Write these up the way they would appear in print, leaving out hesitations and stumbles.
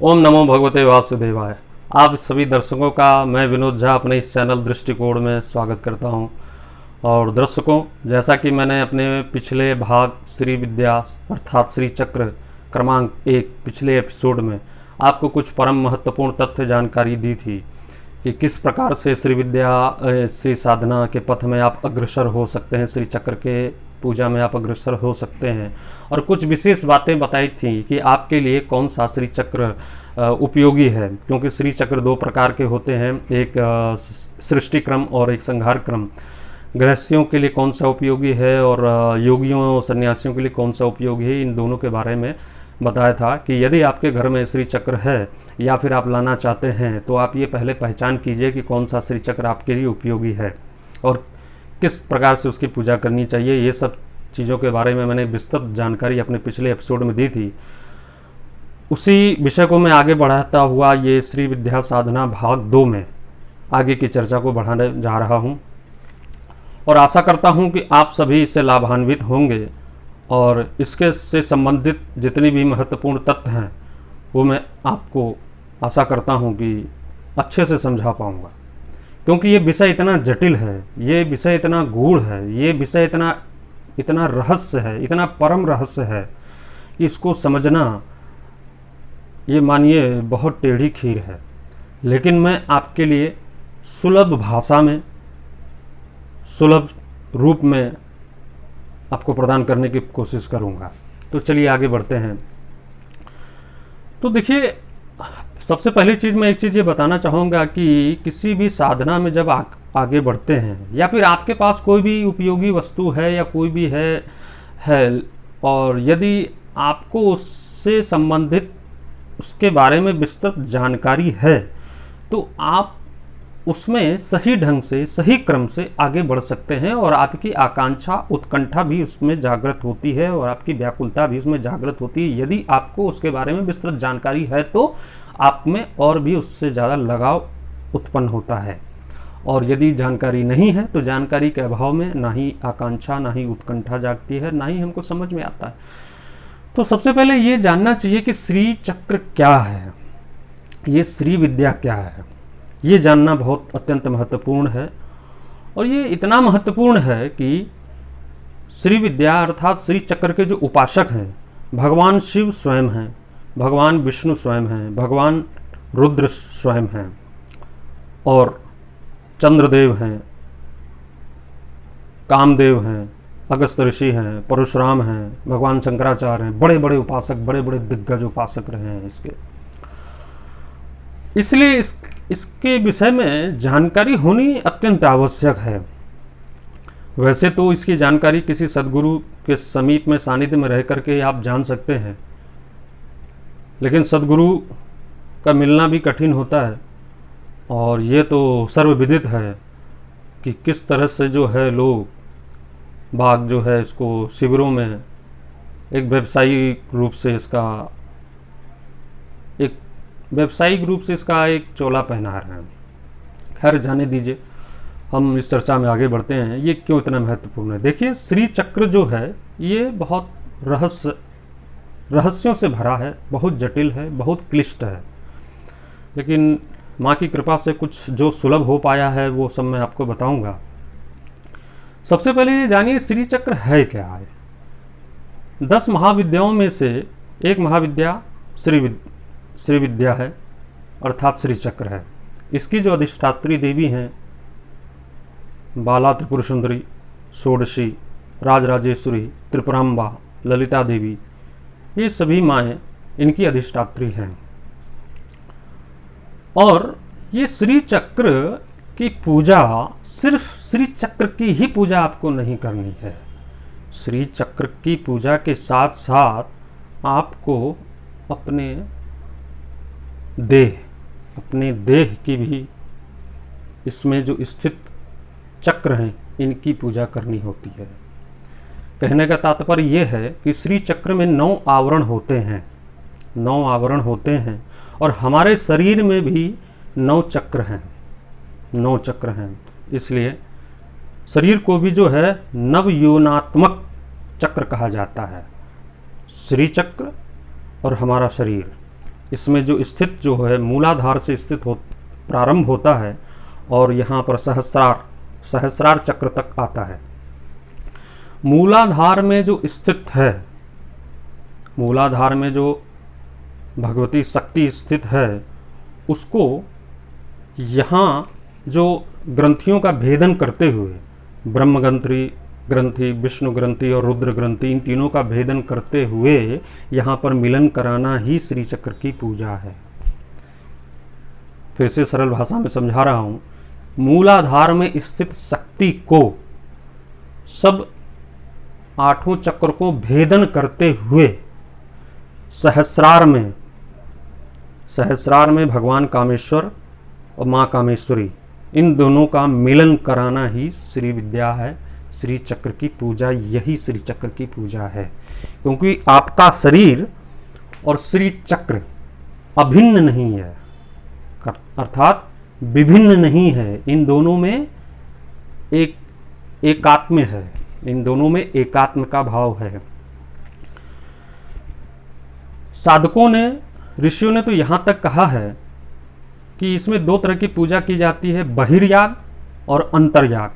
ओम नमो भगवते वासुदेवाय। आप सभी दर्शकों का मैं विनोद झा अपने इस चैनल दृष्टिकोण में स्वागत करता हूं। और दर्शकों, जैसा कि मैंने अपने पिछले भाग श्री विद्या अर्थात श्री चक्र क्रमांक 1 पिछले एपिसोड में आपको कुछ परम महत्वपूर्ण तथ्य जानकारी दी थी कि किस प्रकार से श्री विद्या श्री साधना के पथ में आप अग्रसर हो सकते हैं, श्री चक्र के पूजा में आप अग्रसर हो सकते हैं। और कुछ विशेष बातें बताई थी कि आपके लिए कौन सा श्री चक्र उपयोगी है, क्योंकि श्री चक्र दो प्रकार के होते हैं, एक सृष्टि क्रम और एक संहार क्रम। गृहस्थियों के लिए कौन सा उपयोगी है और योगियों और सन्यासियों के लिए कौन सा उपयोगी है, इन दोनों के बारे में बताया था कि यदि आपके घर में श्री चक्र है या फिर आप लाना चाहते हैं तो आप ये पहले पहचान कीजिए कि कौन सा श्री चक्र आपके लिए उपयोगी है और किस प्रकार से उसकी पूजा करनी चाहिए। ये सब चीज़ों के बारे में मैंने विस्तृत जानकारी अपने पिछले एपिसोड में दी थी। उसी विषय को मैं आगे बढ़ाता हुआ ये श्री विद्या साधना भाग 2 में आगे की चर्चा को बढ़ाने जा रहा हूँ और आशा करता हूँ कि आप सभी इससे लाभान्वित होंगे और इसके से संबंधित जितनी भी महत्वपूर्ण तथ्य हैं वो मैं आपको आशा करता हूँ कि अच्छे से समझा पाऊँगा, क्योंकि ये विषय इतना जटिल है, ये विषय इतना गूढ़ है, ये विषय इतना रहस्य है, इतना परम रहस्य है कि इसको समझना ये मानिए बहुत टेढ़ी खीर है। लेकिन मैं आपके लिए सुलभ भाषा में, सुलभ रूप में आपको प्रदान करने की कोशिश करूंगा। तो चलिए आगे बढ़ते हैं। तो देखिए, सबसे पहली चीज़ मैं एक चीज़ ये बताना चाहूँगा कि किसी भी साधना में जब आगे बढ़ते हैं या फिर आपके पास कोई भी उपयोगी वस्तु है या कोई भी है और यदि आपको उससे संबंधित उसके बारे में विस्तृत जानकारी है तो आप उसमें सही ढंग से, सही क्रम से आगे बढ़ सकते हैं और आपकी आकांक्षा, उत्कंठा भी उसमें जागृत होती है और आपकी व्याकुलता भी उसमें जागृत होती है। यदि आपको उसके बारे में विस्तृत जानकारी है तो आप में और भी उससे ज़्यादा लगाव उत्पन्न होता है, और यदि जानकारी नहीं है तो जानकारी के अभाव में ना ही आकांक्षा, ना ही उत्कंठा जागती है, ना ही हमको समझ में आता है। तो सबसे पहले ये जानना चाहिए कि श्री चक्र क्या है, ये श्री विद्या क्या है, ये जानना बहुत अत्यंत महत्वपूर्ण है। और ये इतना महत्वपूर्ण है कि श्री विद्या अर्थात श्री चक्र के जो उपासक हैं, भगवान शिव स्वयं हैं, भगवान विष्णु स्वयं हैं, भगवान रुद्र स्वयं हैं और चंद्रदेव हैं, कामदेव हैं, अगस्त ऋषि हैं, परशुराम हैं, भगवान शंकराचार्य हैं, बड़े बड़े उपासक, बड़े बड़े दिग्गज उपासक रहे हैं इसके। इसलिए इसके विषय में जानकारी होनी अत्यंत आवश्यक है। वैसे तो इसकी जानकारी किसी सद्गुरु के समीप में, सानिध्य में रह करके आप जान सकते हैं, लेकिन सद्गुरु का मिलना भी कठिन होता है और ये तो सर्वविदित है कि किस तरह से जो है लोग बाग जो है इसको शिविरों में एक व्यावसायिक रूप से इसका एक चोला पहना रहे हैं। खैर जाने दीजिए, हम इस चर्चा में आगे बढ़ते हैं। ये क्यों इतना महत्वपूर्ण है? देखिए, श्री चक्र जो है ये बहुत रहस्यों से भरा है, बहुत जटिल है, बहुत क्लिष्ट है, लेकिन माँ की कृपा से कुछ जो सुलभ हो पाया है वो सब मैं आपको बताऊंगा। सबसे पहले ये जानिए श्री चक्र है क्या है। 10 महाविद्याओं में से एक महाविद्या श्री विद्या है अर्थात श्री चक्र है। इसकी जो अधिष्ठात्री देवी हैं बाला त्रिपुर सुंदरी, षोडशी, राजराजेश्वरी, त्रिपुरांबा, ललिता देवी, ये सभी माएँ इनकी अधिष्ठात्री हैं। और ये श्री चक्र की पूजा सिर्फ श्री चक्र की ही पूजा आपको नहीं करनी है। श्री चक्र की पूजा के साथ साथ आपको अपने देह की भी, इसमें जो स्थित चक्र हैं इनकी पूजा करनी होती है। कहने का तात्पर्य यह है कि श्री चक्र में 9 आवरण होते हैं, 9 आवरण होते हैं और हमारे शरीर में भी 9 चक्र हैं, 9 चक्र हैं। इसलिए शरीर को भी जो है नवयोनात्मक चक्र कहा जाता है। श्री चक्र और हमारा शरीर इसमें जो स्थित जो है मूलाधार से स्थित हो प्रारंभ होता है और यहाँ पर सहस्रार चक्र तक आता है। मूलाधार में जो स्थित है, मूलाधार में जो भगवती शक्ति स्थित है, उसको यहाँ जो ग्रंथियों का भेदन करते हुए ब्रह्म ग्रंथि, विष्णु ग्रंथि और रुद्र ग्रंथि, इन तीनों का भेदन करते हुए यहाँ पर मिलन कराना ही श्री चक्र की पूजा है। फिर से सरल भाषा में समझा रहा हूँ। मूलाधार में स्थित शक्ति को सब 8 चक्र को भेदन करते हुए सहस्रार में भगवान कामेश्वर और माँ कामेश्वरी, इन दोनों का मिलन कराना ही श्री विद्या है, श्री चक्र की पूजा, यही श्री चक्र की पूजा है। क्योंकि आपका शरीर और श्री चक्र अभिन्न नहीं है, अर्थात विभिन्न नहीं है, इन दोनों में एकात्म है, इन दोनों में एकात्म का भाव है। साधकों ने, ऋषियों ने तो यहाँ तक कहा है कि इसमें 2 तरह की पूजा की जाती है, बहिर्याग और अंतर्याग।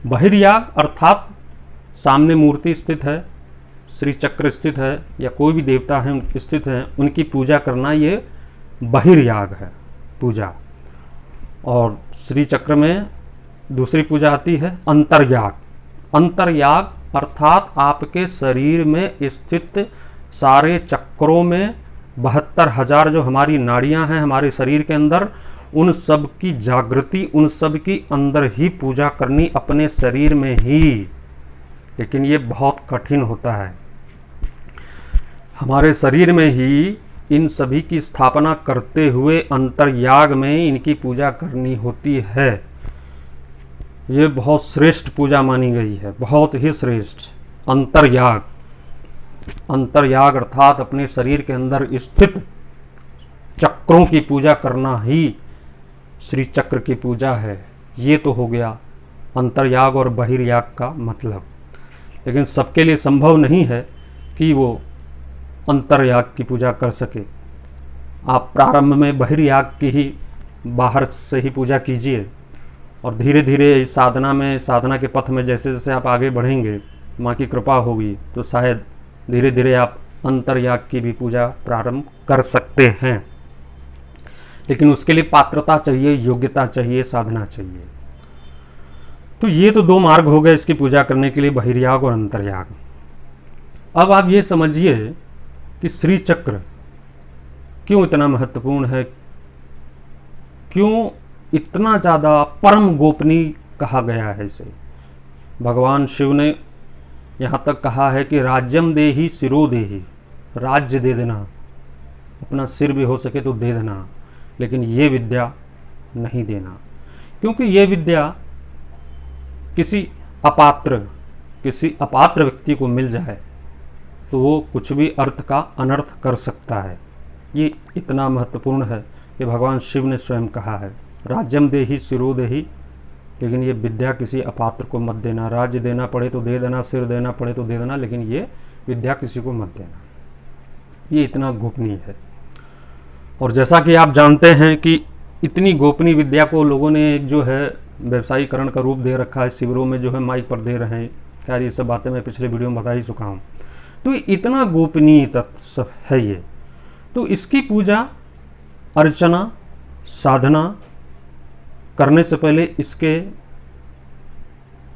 बहिर्याग अर्थात सामने मूर्ति स्थित है, श्री चक्र स्थित है या कोई भी देवता है स्थित है, उनकी पूजा करना ये बहिर्याग है पूजा। और श्री चक्र में दूसरी पूजा आती है अंतर्याग। अंतर्याग अर्थात आपके शरीर में स्थित सारे चक्रों में 72,000 जो हमारी नाड़ियां हैं हमारे शरीर के अंदर, उन सब की जागृति, उन सब की अंदर ही पूजा करनी, अपने शरीर में ही। लेकिन ये बहुत कठिन होता है। हमारे शरीर में ही इन सभी की स्थापना करते हुए अंतर्याग में इनकी पूजा करनी होती है। ये बहुत श्रेष्ठ पूजा मानी गई है, बहुत ही श्रेष्ठ। अंतर्याग, अंतर्याग अर्थात अपने शरीर के अंदर स्थित चक्रों की पूजा करना ही श्री चक्र की पूजा है। ये तो हो गया अंतर्याग और बहिर्याग का मतलब। लेकिन सबके लिए संभव नहीं है कि वो अंतर्याग की पूजा कर सके। आप प्रारंभ में बहिर्याग की ही बाहर से ही पूजा कीजिए और धीरे धीरे इस साधना में, साधना के पथ में जैसे जैसे आप आगे बढ़ेंगे, माँ की कृपा होगी तो शायद धीरे धीरे आप अंतर्याग की भी पूजा प्रारंभ कर सकते हैं। लेकिन उसके लिए पात्रता चाहिए, योग्यता चाहिए, साधना चाहिए। तो ये तो 2 मार्ग हो गए इसकी पूजा करने के लिए, बहिर्याग और अंतर्याग। अब आप ये समझिए कि श्री चक्र क्यों इतना महत्वपूर्ण है, क्यों इतना ज़्यादा परम गोपनीय कहा गया है इसे। भगवान शिव ने यहाँ तक कहा है कि राज्यम देहि सिरो देहि, राज्य दे देना, अपना सिर भी हो सके तो दे देना, लेकिन ये विद्या नहीं देना। क्योंकि ये विद्या किसी अपात्र व्यक्ति को मिल जाए तो वो कुछ भी अर्थ का अनर्थ कर सकता है। ये इतना महत्वपूर्ण है कि भगवान शिव ने स्वयं कहा है राज्यम देहि सिरो देहि, लेकिन ये विद्या किसी अपात्र को मत देना। राज्य देना पड़े तो दे देना, सिर देना पड़े तो दे देना, लेकिन ये विद्या किसी को मत देना। ये इतना गोपनीय है। और जैसा कि आप जानते हैं कि इतनी गोपनीय विद्या को लोगों ने जो है व्यवसायीकरण का रूप दे रखा है, शिविरों में जो है माइक पर दे रहे हैं। खैर ये सब बातें मैं पिछले वीडियो में बता ही चुका हूँ। तो इतना गोपनीय तत्व है ये। तो इसकी पूजा अर्चना साधना करने से पहले इसके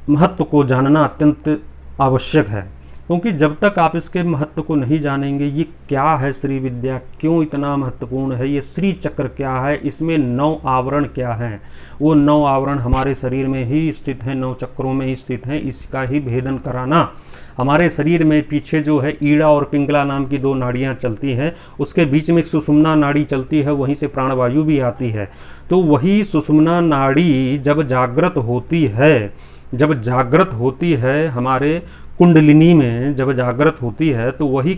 महत्व को जानना अत्यंत आवश्यक है। क्योंकि जब तक आप इसके महत्व को नहीं जानेंगे, ये क्या है श्री विद्या, क्यों इतना महत्वपूर्ण है, ये श्री चक्र क्या है, इसमें 9 आवरण क्या हैं, वो 9 आवरण हमारे शरीर में ही स्थित हैं, 9 चक्रों में ही स्थित हैं, इसका ही भेदन कराना। हमारे शरीर में पीछे जो है ईड़ा और पिंगला नाम की 2 नाड़ियाँ चलती हैं, उसके बीच में एक सुषुम्ना नाड़ी चलती है, वहीं से प्राणवायु भी आती है। तो वही सुषुम्ना नाड़ी जब जागृत होती है हमारे कुंडलिनी में, जब जागृत होती है तो वही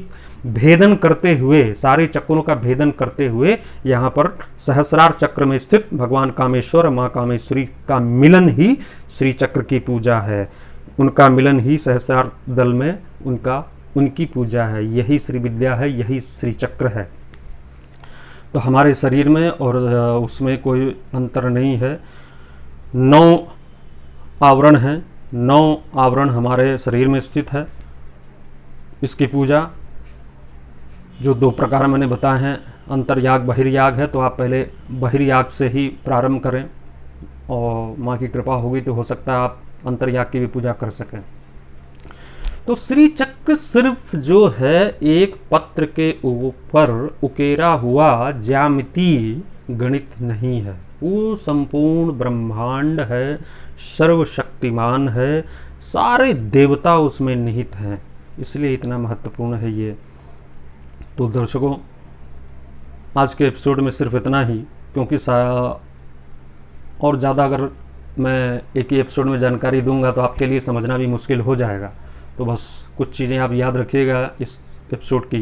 भेदन करते हुए, सारे चक्रों का भेदन करते हुए यहाँ पर सहस्रार चक्र में स्थित भगवान कामेश्वर माँ कामेश्वरी का मिलन ही श्री चक्र की पूजा है। उनका मिलन ही सहस्रार दल में उनकी पूजा है। यही श्री विद्या है, यही श्री चक्र है। तो हमारे शरीर में और उसमें कोई अंतर नहीं है। 9 आवरण हैं, 9 आवरण हमारे शरीर में स्थित है। इसकी पूजा जो 2 प्रकार मैंने बताए हैं, अंतर्याग बहिर्याग है, तो आप पहले बहिर्याग से ही प्रारंभ करें और माँ की कृपा होगी तो हो सकता है आप अंतर्याग की भी पूजा कर सकें। तो श्री चक्र सिर्फ जो है एक पत्र के ऊपर उकेरा हुआ ज्यामितीय गणित नहीं है, वो संपूर्ण ब्रह्मांड है, सर्वशक्तिमान है, सारे देवता उसमें निहित हैं, इसलिए इतना महत्वपूर्ण है ये। तो दर्शकों, आज के एपिसोड में सिर्फ इतना ही, क्योंकि और ज़्यादा अगर मैं एक ही एपिसोड में जानकारी दूंगा तो आपके लिए समझना भी मुश्किल हो जाएगा। तो बस कुछ चीज़ें आप याद रखिएगा इस एपिसोड की,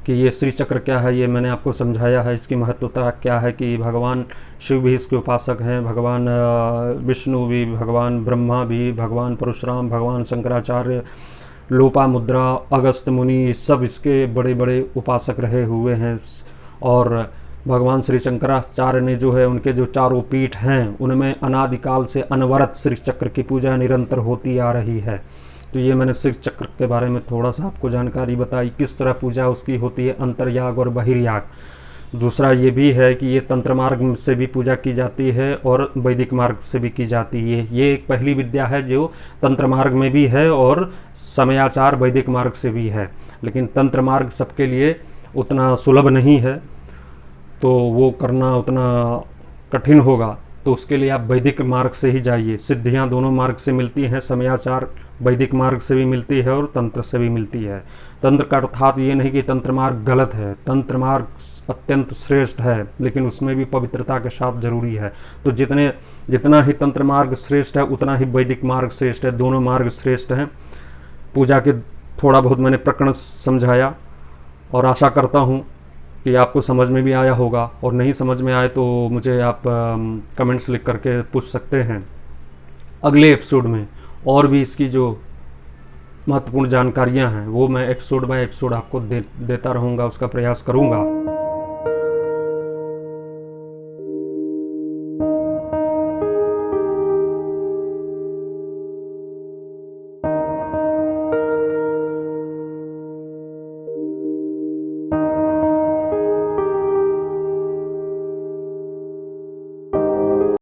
कि ये श्री चक्र क्या है, ये मैंने आपको समझाया है, इसकी महत्वता क्या है, कि भगवान शिव भी इसके उपासक हैं, भगवान विष्णु भी, भगवान ब्रह्मा भी, भगवान परशुराम, भगवान शंकराचार्य, लोपामुद्रा, अगस्त मुनि, सब इसके बड़े बड़े उपासक रहे हुए हैं। और भगवान श्री शंकराचार्य ने जो है, उनके जो चारों पीठ हैं उनमें अनादिकाल से अनवरत श्री चक्र की पूजा निरंतर होती आ रही है। तो ये मैंने श्री चक्र के बारे में थोड़ा सा आपको जानकारी बताई, किस तरह पूजा उसकी होती है, अंतर्याग और बहिर्याग। दूसरा ये भी है कि ये तंत्र मार्ग से भी पूजा की जाती है और वैदिक मार्ग से भी की जाती है। ये एक पहली विद्या है जो तंत्र मार्ग में भी है और समयाचार वैदिक मार्ग से भी है, लेकिन तंत्र मार्ग सबके लिए उतना सुलभ नहीं है, तो वो करना उतना कठिन होगा। तो उसके लिए आप वैदिक मार्ग से ही जाइए। सिद्धियाँ दोनों मार्ग से मिलती हैं, समयाचार वैदिक मार्ग से भी मिलती है और तंत्र से भी मिलती है। तंत्र का अर्थात ये नहीं कि तंत्र मार्ग गलत है, तंत्र मार्ग अत्यंत श्रेष्ठ है, लेकिन उसमें भी पवित्रता के साथ जरूरी है। तो जितना ही तंत्र मार्ग श्रेष्ठ है उतना ही वैदिक मार्ग श्रेष्ठ है, दोनों मार्ग श्रेष्ठ हैं। पूजा के थोड़ा बहुत मैंने प्रकरण समझाया और आशा करता हूँ कि आपको समझ में भी आया होगा, और नहीं समझ में आए तो मुझे आप कमेंट्स लिख करके पूछ सकते हैं। अगले एपिसोड में और भी इसकी जो महत्वपूर्ण जानकारियां हैं वो मैं एपिसोड बाय एपिसोड आपको देता रहूँगा, उसका प्रयास करूँगा।